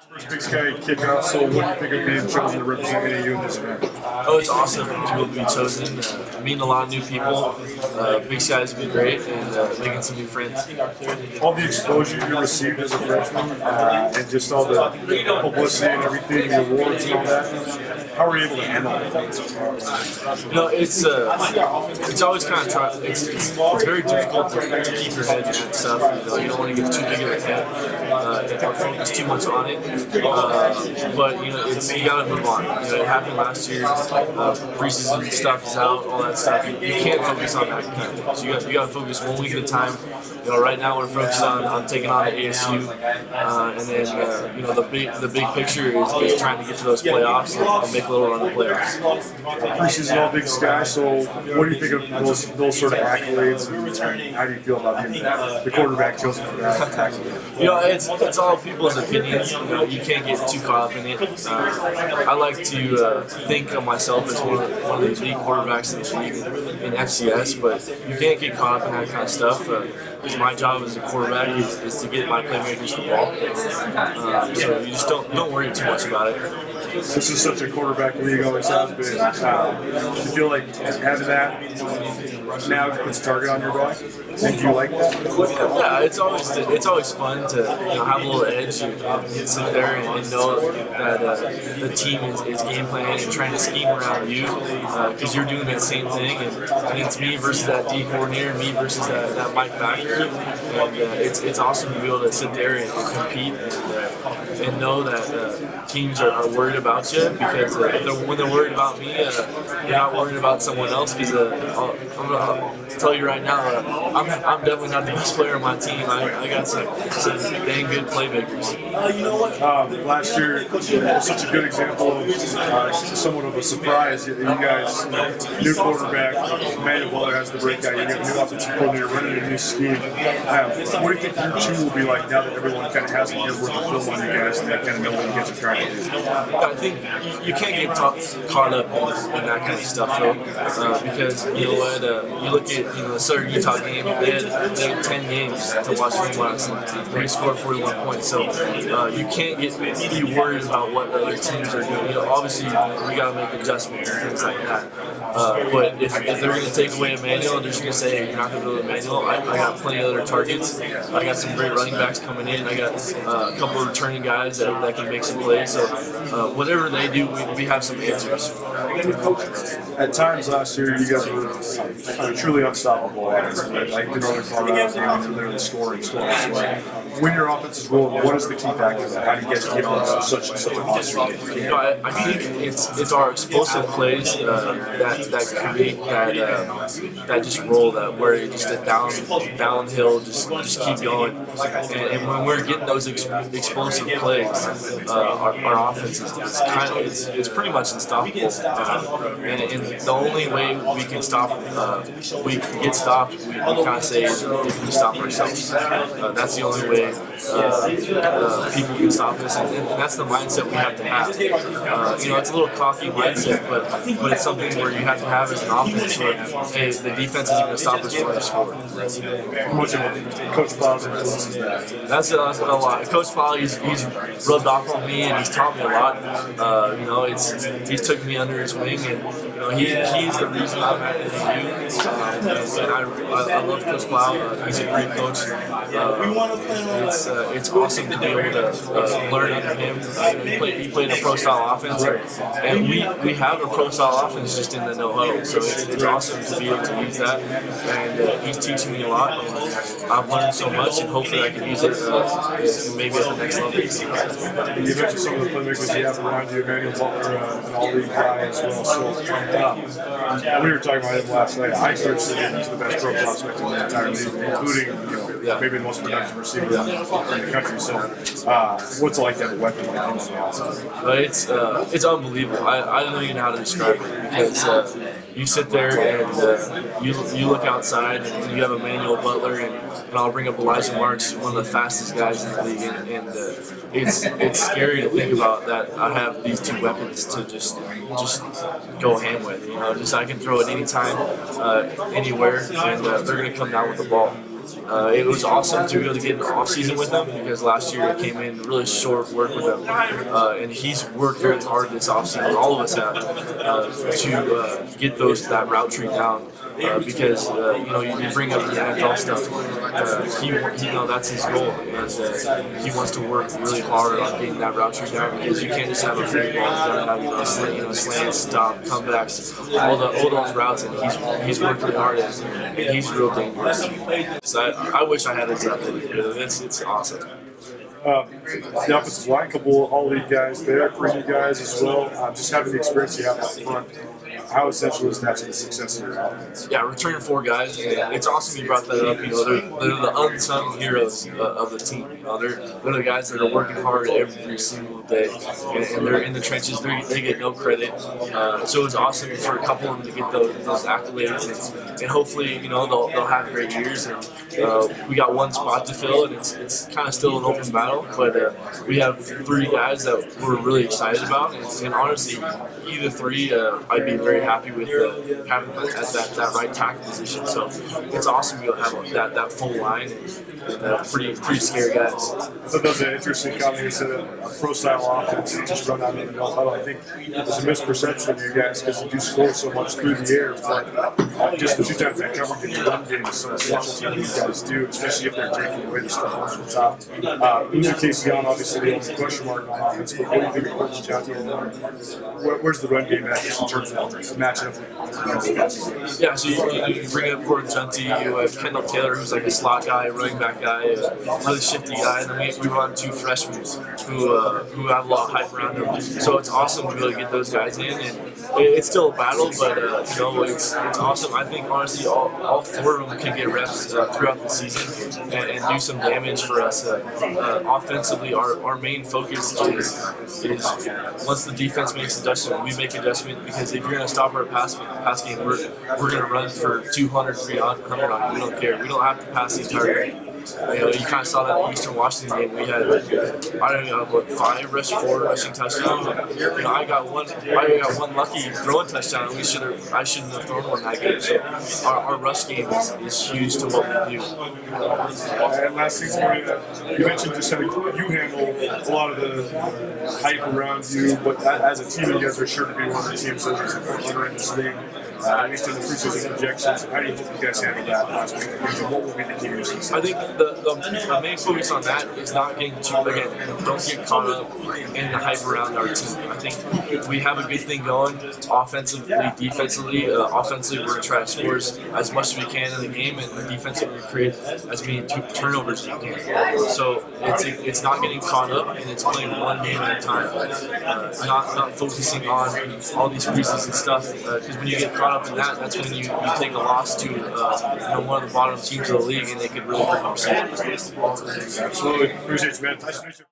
First Big Sky Kickoff. So, what do you think of being chosen to represent AAU in this event? Oh, it's awesome to be chosen. Meeting a lot of new people. Big Sky's been great, and making some new friends. All the exposure you received as a freshman, and just all the publicity and everything, the awards and all that. How were you able to handle it? You know, it's always kind of it's very difficult to keep your head in that stuff. You know, you don't want to get too big of a head and focus too much on it. But you know, you gotta move on. You know, it happened last year. Preseason stuff is out, all that stuff. You can't focus on that kind of thing. So you gotta focus 1 week at a time. You know, right now we're focused on taking on the ASU, and then you know the big picture is trying to get to those playoffs and make a little run of playoffs. Preseason all Big Sky. So, what do you think of those sort of accolades? And how do you feel about being the quarterback chosen for that? You know, it's all people's opinions. You know, you can't get too caught up in it. I like to think of myself as one of the elite quarterbacks in the league in FCS, but you can't get caught up in that kind of stuff. Because my job as a quarterback is to get my playmakers the ball. So you just don't worry too much about it. This is such a quarterback league, always has been. Do you feel like having that now puts a target on your back? And do you like that? Yeah, it's always fun to have a little edge and sit there and know that the team is game planning and trying to scheme around you because you're doing that same thing, and it's me versus that D coordinator, me versus that Mike backer, and it's awesome to be able to sit there and compete and know that teams are worried about you because when they're worried about me, they're not worried about someone else because I'll tell you right now, I'm definitely not the best player on my team. I got some dang good playmakers. Last year was such a good example of somewhat of a surprise. You guys, new quarterback, Emmanuel Butler has the breakout. You got a new offensive coordinator running a new scheme. What do you think your team will be like now that everyone kind of has a year's worth of film on you guys and they kind of know what you guys are trying to do? I think you can't get caught up in that kind of stuff, though, because you know what? You look at the Southern Utah game. They had 10 games to watch from last night. They scored 41 points, so you can't be worried about what the other teams are doing. You know, obviously, we got to make adjustments and things like that. But if they're going to take away Emmanuel, they're just going to say, hey, you're not going to go to Emmanuel. I got plenty of other targets. I got some great running backs coming in. I got a couple of returning guys that can make some plays. So whatever they do, we have some answers. At times last year, you guys were truly unstoppable. Like the Northern Colorado, you were literally scoring. When your offense is rolling, what is the key factor? How do you guys get on such an awesome game? You know, I think it's our explosive plays that create that just roll that where you just downhill, just keep going. And when we're getting those explosive plays, our offense is kind of it's pretty much unstoppable. And the only way we can stop we can get stopped, we kind of say if we stop ourselves. That's the only way people can stop us, and that's the mindset we have to have. You know, it's a little cocky mindset, but it's something where you have to have as an offense where, hey, the defense isn't going to stop us from the score. How much of Coach Plough's influence is that? That's a lot. Coach Plough, he's rubbed off on me, and he's taught me a lot. You know, he's took me under his wing, and you know, he's the reason I'm at AAU. And I love Coach Plough. He's a great coach. It's awesome to be able to learn under him. He played a pro-style offense, and we have a pro-style offense just in the no huddle. So it's awesome to be able to use that, and he's teaching me a lot. And I've learned so much, and hopefully I can use it maybe at the next level. You mentioned some of the playmakers you have around you, Emmanuel Butler, an all-league guy as well. So we were talking about him last night. I started saying he's the best pro prospect in the entire league, including maybe the most productive receiver in the country. So what's it like to have a weapon like him on the outside? It's unbelievable. I don't even know how to describe it because you sit there and you look outside and you have Emmanuel Butler and I'll bring up Elijah Marks, one of the fastest guys in the league, and it's scary to think about that I have these two weapons to just go ham with. You know, just I can throw it anytime, anywhere, and they're going to come down with the ball. it was awesome to be able to get in the off season with him because last year it came in really short work with him, and he's worked very hard this off season. All of us have to get that route tree down. Because you bring up the NFL stuff, that's his goal, and he wants to work really hard on getting that route tree down because you can't just have a free ball. You gotta have slant, stop, comebacks, all those routes, and he's worked really hard and he's real dangerous. So I wish I had his ability. It's awesome. The offensive line, couple all-league guys there, for you guys as well. Just having the experience you have up front, how essential is that to the success of your offense? Yeah, returning 4 guys, and it's awesome you brought that up. They're the unsung heroes of the team. They're the guys that are working hard every single day, and they're in the trenches. They get no credit. So it was awesome for a couple of them to get those accolades, and hopefully they'll have great years. And we got 1 spot to fill, and it's kind of still an open battle, but we have 3 guys that we're really excited about, and honestly, either 3 I'd be very happy with having them at that right tackle position. So it's awesome to have that full line and pretty scary guys. I thought that was an interesting comment. You said a pro-style offense, you just run out of the no huddle. I think there's a misperception of you guys because you do score so much through the air, but just the 2 times that coverage in the run game is so essential to what you guys do, especially if they're taking away the stuff from the top. In your case, Jan, obviously the only question mark on offense, but what do you think of Coach Johnson? Where's the run game at just in terms of matching up? Yeah, so you bring up Court Junty, you have Kendall Taylor, who's like a slot guy, running back guy, really shifty guy, and then we run 2 freshmen who have a lot of hype around them. So it's awesome to be able to get those guys in, and it's still a battle, but it's awesome. I think honestly all 4 of them can get reps throughout the season and do some damage for us. Offensively, our main focus is once the defense makes adjustment, we make adjustment, because if you're going to stop our pass game, we're going to run for 200, 300 on you. We don't care. We don't have to pass the entire game. You kind of saw that in the Eastern Washington game. We had, 5 rushing touchdowns. And, I got one lucky throwing touchdown. I shouldn't have thrown one that game. So our rush game is huge to what we do. And last thing for you, you mentioned just how you handle a lot of the hype around you, but as a team, you guys are sure to be one of the teams that is in this league. At least in the preseason projections. How do you think you guys handle that last week? What will be the key to success? I think the main focus on that is not getting don't get caught up in the hype around our team. I think we have a good thing going offensively, defensively. Offensively, we're going to try to score as much as we can in the game, and defensively, we create as many turnovers as we can. So it's not getting caught up, and it's playing one game at a time. Not focusing on all these preseason stuff, because when you get caught up in that's when you take a loss to one of the bottom teams of the league, and they could really bring up. Absolutely. Appreciate you, man. Nice to meet you.